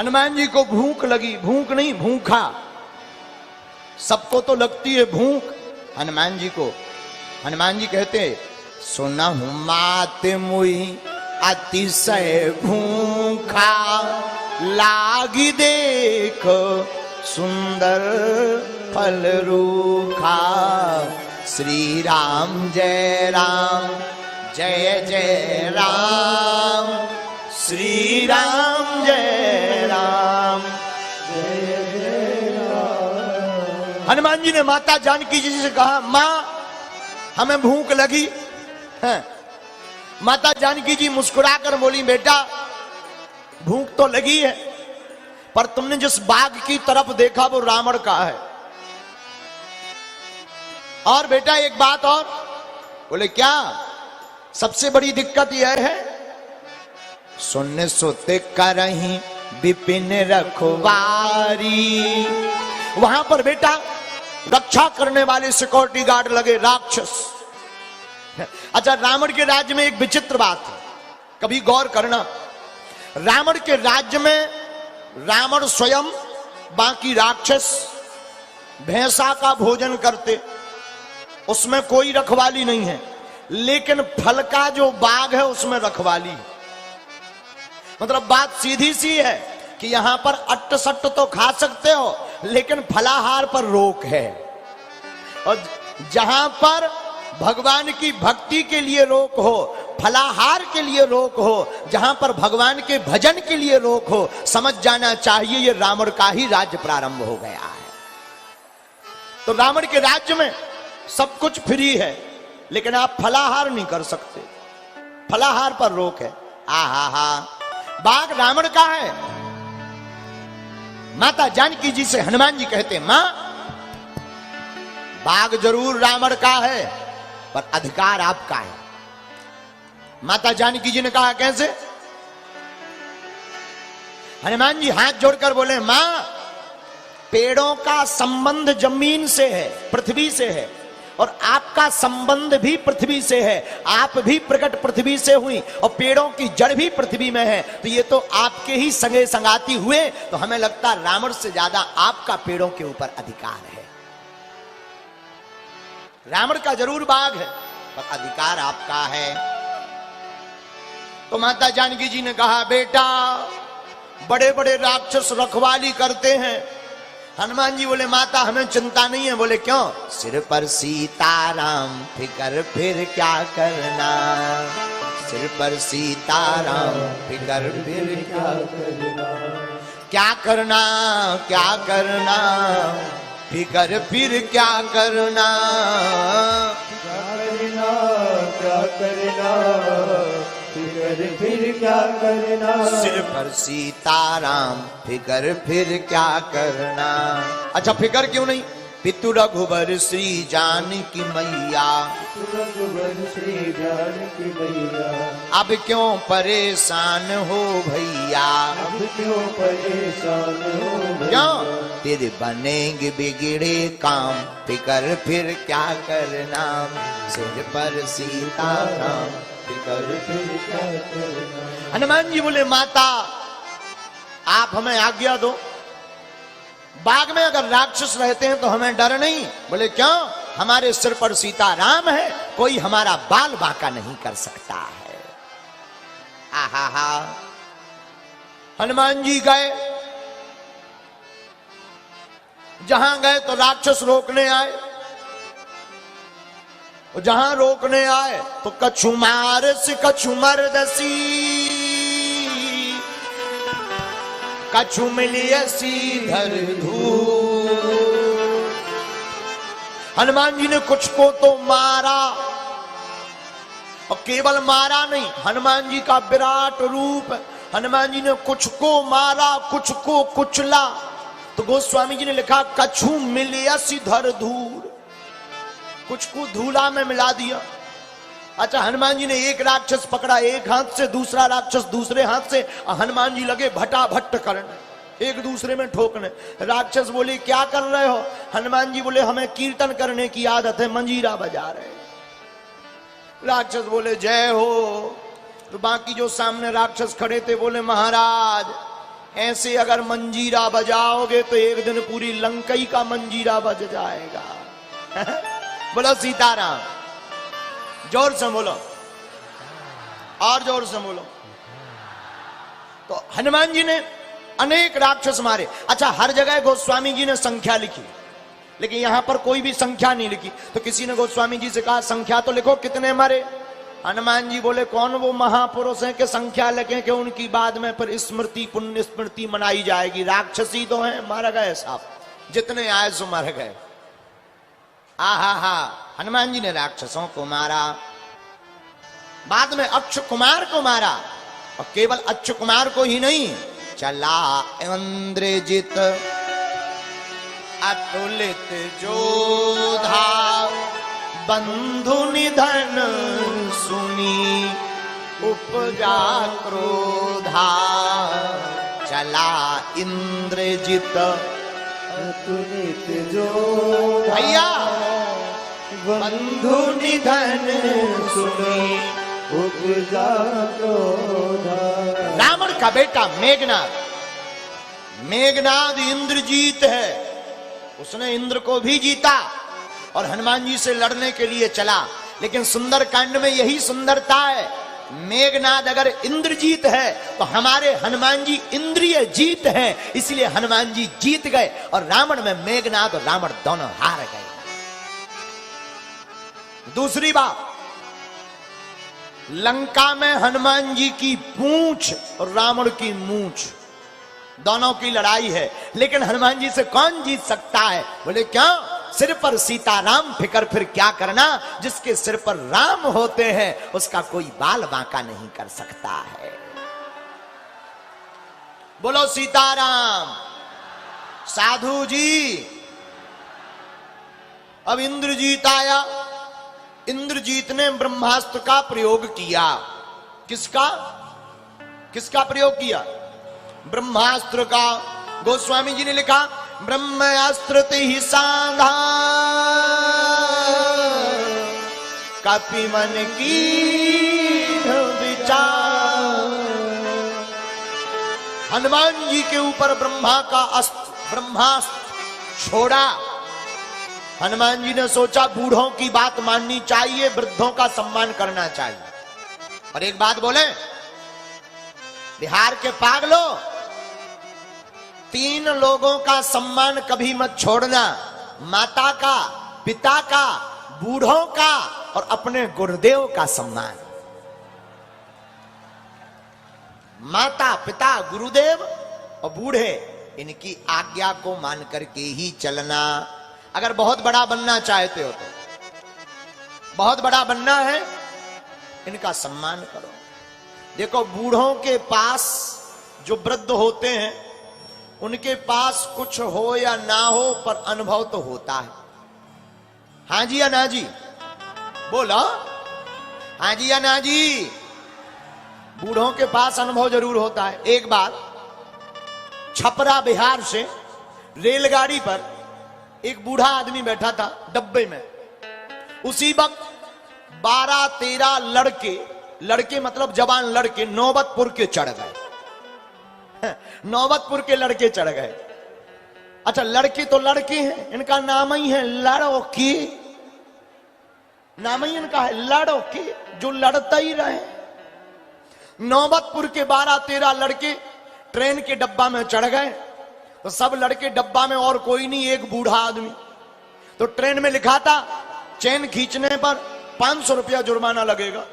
हनुमान जी को भूख लगी, भूख नहीं भूखा, सबको तो लगती है भूख, हनुमान जी को। हनुमान जी कहते सुनहु मात मुई अतिशय भूखा, लागी देख सुंदर फल रूखा। श्री राम जय राम जय जय राम, श्री राम जय राम जय जय राम। हनुमान जी ने माता जानकी जी से कहा, मां हमें भूख लगी है। माता जानकी जी मुस्कुराकर बोली, बेटा भूख तो लगी है, पर तुमने जिस बाघ की तरफ देखा वो रावण का है। और बेटा एक बात और। बोले क्या? सबसे बड़ी दिक्कत यह है, सुन सोते करही विपिन रखवारी। वहां पर बेटा रक्षा करने वाले सिक्योरिटी गार्ड लगे राक्षस। अच्छा, रावण के राज्य में एक विचित्र बात है, कभी गौर करना। रावण के राज्य में रावण स्वयं, बाकी राक्षस भैंसा का भोजन करते, उसमें कोई रखवाली नहीं है। लेकिन फल का जो बाग है उसमें रखवाली है। मतलब बात सीधी सी है कि यहां पर अट्ट सट्ट तो खा सकते हो, लेकिन फलाहार पर रोक है। और जहां पर भगवान की भक्ति के लिए रोक हो, फलाहार के लिए रोक हो, जहां पर भगवान के भजन के लिए रोक हो, समझ जाना चाहिए ये रावण का ही राज्य प्रारंभ हो गया है। तो रावण के राज्य में सब कुछ फ्री है, लेकिन आप फलाहार नहीं कर सकते, फलाहार पर रोक है। आहा, बाघ रावण का है। माता जानकी जी से हनुमान जी कहते, मां बाघ जरूर रावण का है, पर अधिकार आपका है। माता जानकी जी ने कहा, कैसे? हनुमान जी हाथ जोड़कर बोले, मां पेड़ों का संबंध जमीन से है, पृथ्वी से है, और आपका संबंध भी पृथ्वी से है। आप भी प्रकट पृथ्वी से हुई और पेड़ों की जड़ भी पृथ्वी में है, तो ये तो आपके ही संगे संगाती हुए। तो हमें लगता रावण से ज्यादा आपका पेड़ों के ऊपर अधिकार है। रावण का जरूर बाघ है, पर अधिकार आपका है। तो माता जानकी जी ने कहा, बेटा बड़े बड़े राक्षस रखवाली करते हैं। हनुमान जी बोले, माता हमें चिंता नहीं है। बोले क्यों? सिर पर सीताराम फिकर फिर क्या करना, सिर पर सीताराम फिकर फिर क्या करना, क्या करना क्या करना, फिकर फिर क्या करना, क्या करना क्या करना, फिकर फिर क्या करना, सिर पर सीताराम फिकर फिर क्या करना। अच्छा, फिकर क्यों नहीं? पितु रघुबर श्री जानकी मैया, रघुबर श्री जानकी मैया, अब क्यों परेशान हो भैया, अब क्यों परेशान हो भैया, क्यों? तेरे बनेंगे बिगड़े काम, फिकर फिर क्या करना, सिर पर सीताराम फिकर फिर क्या करना। हनुमान जी बोले, माता आप हमें आज्ञा दो, बाग में अगर राक्षस रहते हैं तो हमें डर नहीं। बोले क्यों? हमारे सिर पर सीताराम है, कोई हमारा बाल बांका नहीं कर सकता है। आहा, हनुमान जी गए, जहां गए तो राक्षस रोकने आए, और जहां रोकने आए तो कछु मारस कछु मरदसी, कछु मिलियसी धर धूल। हनुमान जी ने कुछ को तो मारा, और केवल मारा नहीं, हनुमान जी का विराट रूप। हनुमान जी ने कुछ को मारा, कुछ को कुचला। तो गोस्वामी जी ने लिखा, कछु मिलियसी धर धूल, कुछ को धूला में मिला दिया। अच्छा, हनुमान जी ने एक राक्षस पकड़ा एक हाथ से, दूसरा राक्षस दूसरे हाथ से, हनुमान जी लगे भटाभट करने, एक दूसरे में ठोकने। राक्षस बोले, क्या कर रहे हो? हनुमान जी बोले, हमें कीर्तन करने की आदत है, मंजीरा बजा रहे। राक्षस बोले, जय हो। तो बाकी जो सामने राक्षस खड़े थे बोले, महाराज ऐसे अगर मंजीरा बजाओगे तो एक दिन पूरी लंकई का मंजीरा बज जाएगा। बोलो सीताराम, जोर से बोलो, और जोर से बोलो। तो हनुमान जी ने अनेक राक्षस मारे। अच्छा, हर जगह गोस्वामी जी ने संख्या लिखी, लेकिन यहां पर कोई भी संख्या नहीं लिखी। तो किसी ने गोस्वामी जी से कहा संख्या तो लिखो, कितने मरे? हनुमान जी बोले कौन वो महापुरुष हैं कि संख्या लिखें कि उनकी बाद में फिर स्मृति पुण्य स्मृति मनाई जाएगी। राक्षसी तो हैं, मर गए साहब, जितने आए सो मर गए। हनुमान जी ने राक्षसों को मारा, बाद में अक्षय कुमार को मारा, और केवल अक्षय कुमार को ही नहीं, चला इंद्रजित अतुलित जोधा बंधु निधन सुनी उपजा क्रोधा। चला इंद्रजित अतुलित जोधा भैया बंधु निधन सुनी उपजा क्रोधा। रावण का बेटा मेघनाद, मेघनाद इंद्रजीत है, उसने इंद्र को भी जीता और हनुमान जी से लड़ने के लिए चला। लेकिन सुंदर कांड में यही सुंदरता है, मेघनाद अगर इंद्रजीत है तो हमारे हनुमान जी इंद्रिय जीत है, इसलिए हनुमान जी जीत गए और रावण में मेघनाद और रावण दोनों हार गए। दूसरी बात, लंका में हनुमान जी की पूंछ और रावण की मूंछ, दोनों की लड़ाई है, लेकिन हनुमान जी से कौन जीत सकता है? बोले क्यों? सिर पर सीताराम फिकर फिर क्या करना, जिसके सिर पर राम होते हैं उसका कोई बाल बांका नहीं कर सकता है। बोलो सीताराम। साधु जी, अब इंद्रजीत आया, इंद्रजीत ने ब्रह्मास्त्र का प्रयोग किया। किसका? किसका प्रयोग किया? ब्रह्मास्त्र का। गोस्वामी जी ने लिखा ब्रह्मास्त्र ही साधा कपि मन की विचार। हनुमान जी के ऊपर ब्रह्मा का अस्त्र ब्रह्मास्त्र छोड़ा। हनुमान जी ने सोचा बूढ़ों की बात माननी चाहिए, वृद्धों का सम्मान करना चाहिए। और एक बात बोले, बिहार के पागलों, 3 लोगों का सम्मान कभी मत छोड़ना, माता का, पिता का, बूढ़ों का और अपने गुरुदेव का सम्मान। माता, पिता, गुरुदेव और बूढ़े, इनकी आज्ञा को मान करके ही चलना। अगर बहुत बड़ा बनना चाहते हो तो, बहुत बड़ा बनना है, इनका सम्मान करो। देखो, बूढ़ों के पास जो वृद्ध होते हैं, उनके पास कुछ हो या ना हो पर अनुभव तो होता है। हाँ जी या ना जी? बोलो हाँ जी या ना जी? बूढ़ों के पास अनुभव जरूर होता है। एक बार छपरा बिहार से रेलगाड़ी पर एक बूढ़ा आदमी बैठा था डब्बे में। उसी वक्त 12-13 लड़के मतलब जवान लड़के नौबतपुर के चढ़ गए। नौबतपुर के लड़के चढ़ गए। अच्छा, लड़के तो लड़के हैं, इनका नाम ही है लड़के, नाम ही इनका है लड़के, जो लड़ता ही रहे। नौबतपुर के 12-13 लड़के ट्रेन के डब्बा में चढ़ गए। तो सब लड़के डब्बा में, और कोई नहीं, एक बूढ़ा आदमी। तो ट्रेन में लिखा था चैन खींचने पर 500 रुपया जुर्माना लगेगा।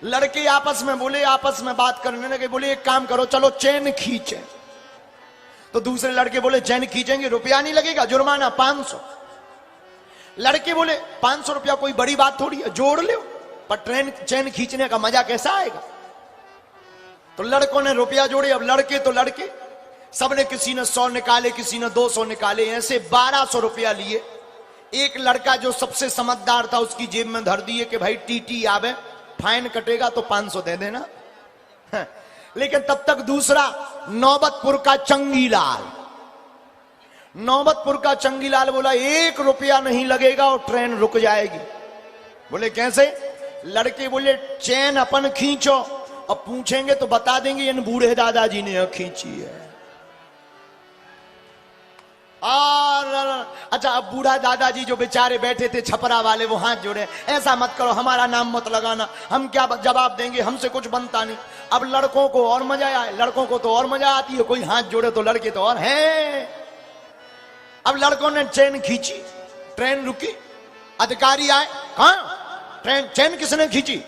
लड़के आपस में बोले, आपस में बात करने लगे, बोले एक काम करो, चलो चैन खींचे। तो दूसरे लड़के बोले चैन खींचेंगे, रुपया नहीं लगेगा, जुर्माना 500। लड़के बोले 500 रुपया कोई बड़ी बात थोड़ी है, जोड़ लो, पर ट्रेन चैन खींचने का मजा कैसा आएगा। तो लड़कों ने रुपया जोड़े। अब लड़के तो लड़के, सबने, किसी ने 100 निकाले, किसी ने 200 निकाले, ऐसे 1200 रुपया लिए। एक लड़का जो सबसे समझदार था उसकी जेब में धर दिए कि भाई टीटी आवे, फाइन कटेगा तो 500 दे देना। लेकिन तब तक दूसरा नौबतपुर का चंगीलाल, नौबतपुर का चंगीलाल बोला 1 रुपया नहीं लगेगा और ट्रेन रुक जाएगी। बोले कैसे? लड़के बोले चैन अपन खींचो अब पूछेंगे तो बता देंगे इन बूढ़े दादाजी ने खींची है। और अच्छा, अब बूढ़ा दादाजी जो बेचारे बैठे थे छपरा वाले, वो हाथ जोड़े, ऐसा मत करो, हमारा नाम मत लगाना, हम क्या जवाब देंगे, हमसे कुछ बनता नहीं। अब लड़कों को और मजा आए, लड़कों को तो और मजा आती है, कोई हाथ जोड़े तो लड़के तो और हैं। अब लड़कों ने चैन खींची, ट्रेन रुकी, अधिकारी आए, कहां ट्रेन, चैन किसने खींची?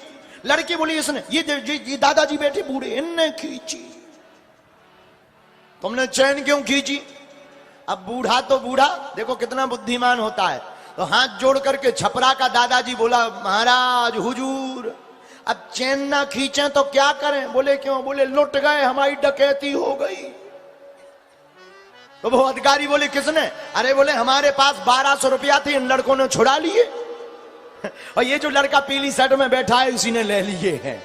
लड़की बोली इसने, ये दादाजी बैठे बूढ़े, इनने खींची। तुमने चैन क्यों खींची? अब बूढ़ा तो बूढ़ा, देखो कितना बुद्धिमान होता है, तो हाथ जोड़ करके छपरा का दादाजी बोला, महाराज हुजूर अब चैन ना खींचे तो क्या करें? बोले क्यों? बोले लुट गए, हमारी डकैती हो गई। तो वो अधिकारी बोले किसने? अरे बोले हमारे पास 1200 रुपया थे, इन लड़कों ने छुड़ा लिए, और ये जो लड़का पीली शर्ट में बैठा है इसी ने ले लिए हैं।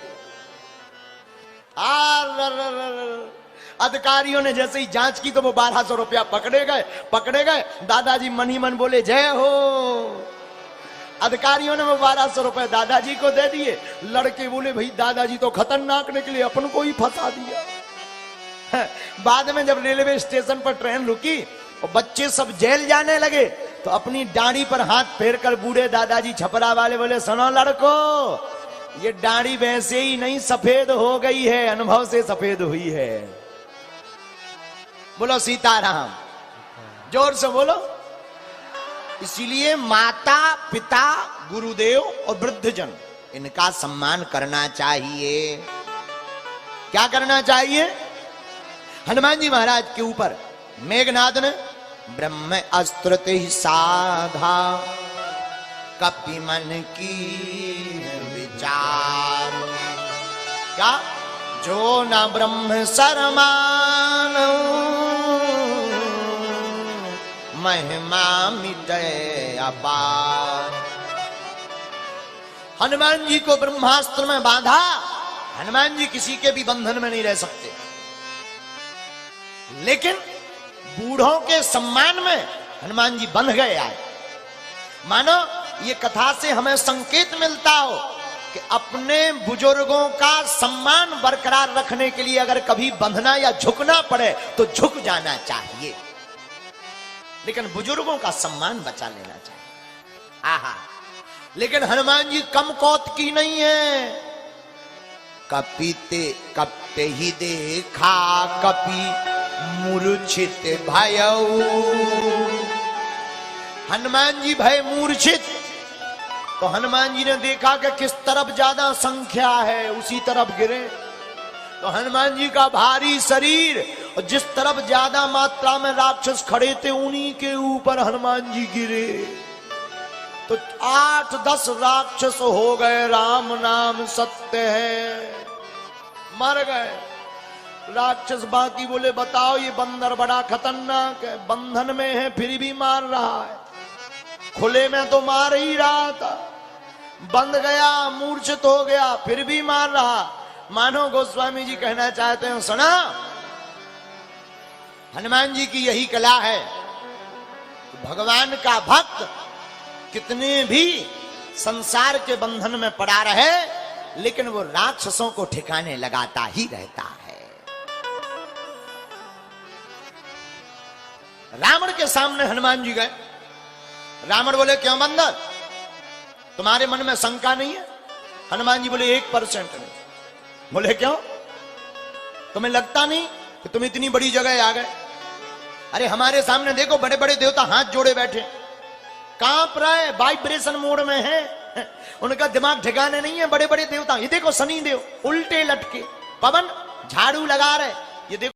अधिकारियों ने जैसे ही जांच की तो वो 1200 रुपया पकड़े गए। दादाजी मन ही मन बोले जय हो। अधिकारियों ने वो 1200 रुपए दादाजी को दे दिए। लड़के बोले भाई दादाजी तो खतरनाक निकले, अपन को ही फंसा दिया। बाद में जब रेलवे स्टेशन पर ट्रेन रुकी और बच्चे सब जेल जाने लगे, तो अपनी दाढ़ी पर हाथ फेर कर बूढ़े दादाजी छपरा वाले बोले, सुनो लड़को, ये दाढ़ी वैसे ही नहीं सफेद हो गई है, अनुभव से सफेद हुई है। बोलो सीताराम, जोर से बोलो। इसीलिए माता पिता गुरुदेव और वृद्धजन, इनका सम्मान करना चाहिए। क्या करना चाहिए? हनुमान जी महाराज के ऊपर मेघनाद ने ब्रह्म अस्त्रते साधा, कपि मन की विचार। क्या? जो न ब्रह्म सरमान, महिमा मिटे अपार। हनुमान जी को ब्रह्मास्त्र में बांधा, हनुमान जी किसी के भी बंधन में नहीं रह सकते, लेकिन बूढ़ों के सम्मान में हनुमान जी बंध गए आए। मानो ये कथा से हमें संकेत मिलता हो कि अपने बुजुर्गों का सम्मान बरकरार रखने के लिए अगर कभी बंधना या झुकना पड़े तो झुक जाना चाहिए, लेकिन बुजुर्गों का सम्मान बचा लेना चाहिए। आहा, लेकिन हनुमान जी कम कौत की नहीं है। कपते ही देखा कपि मूर्छित भयऊ। हनुमान जी भय मूर्छित, तो हनुमान जी ने देखा कि किस तरफ ज्यादा संख्या है उसी तरफ गिरे। तो हनुमान जी का भारी शरीर और जिस तरफ ज्यादा मात्रा में राक्षस खड़े थे उन्हीं के ऊपर हनुमान जी गिरे। तो 8-10 राक्षस हो गए। राम नाम सत्य है, मर गए राक्षस। बाकी बोले बताओ, ये बंदर बड़ा खतरनाक है, बंधन में है फिर भी मार रहा है, खुले में तो मार ही रहा था, बंध गया मूर्छित हो गया फिर भी मार रहा। मानो गोस्वामी जी कहना चाहते हैं, सुना, हनुमान जी की यही कला है, भगवान का भक्त कितने भी संसार के बंधन में पड़ा रहे, लेकिन वो राक्षसों को ठिकाने लगाता ही रहता है। रावण के सामने हनुमान जी गए। रावण बोले क्यों बंदर, तुम्हारे मन में शंका नहीं है? हनुमान जी बोले 1% नहीं। बोले क्यों? तुम्हें लगता नहीं कि तुम इतनी बड़ी जगह आ गए? अरे हमारे सामने देखो, बड़े बड़े देवता हाथ जोड़े बैठे, कांप रहे, वाइब्रेशन मोड में है, उनका दिमाग ठिकाने नहीं है। बड़े बड़े देवता, ये देखो शनि देव उल्टे लटके, पवन झाड़ू लगा रहे, ये देखो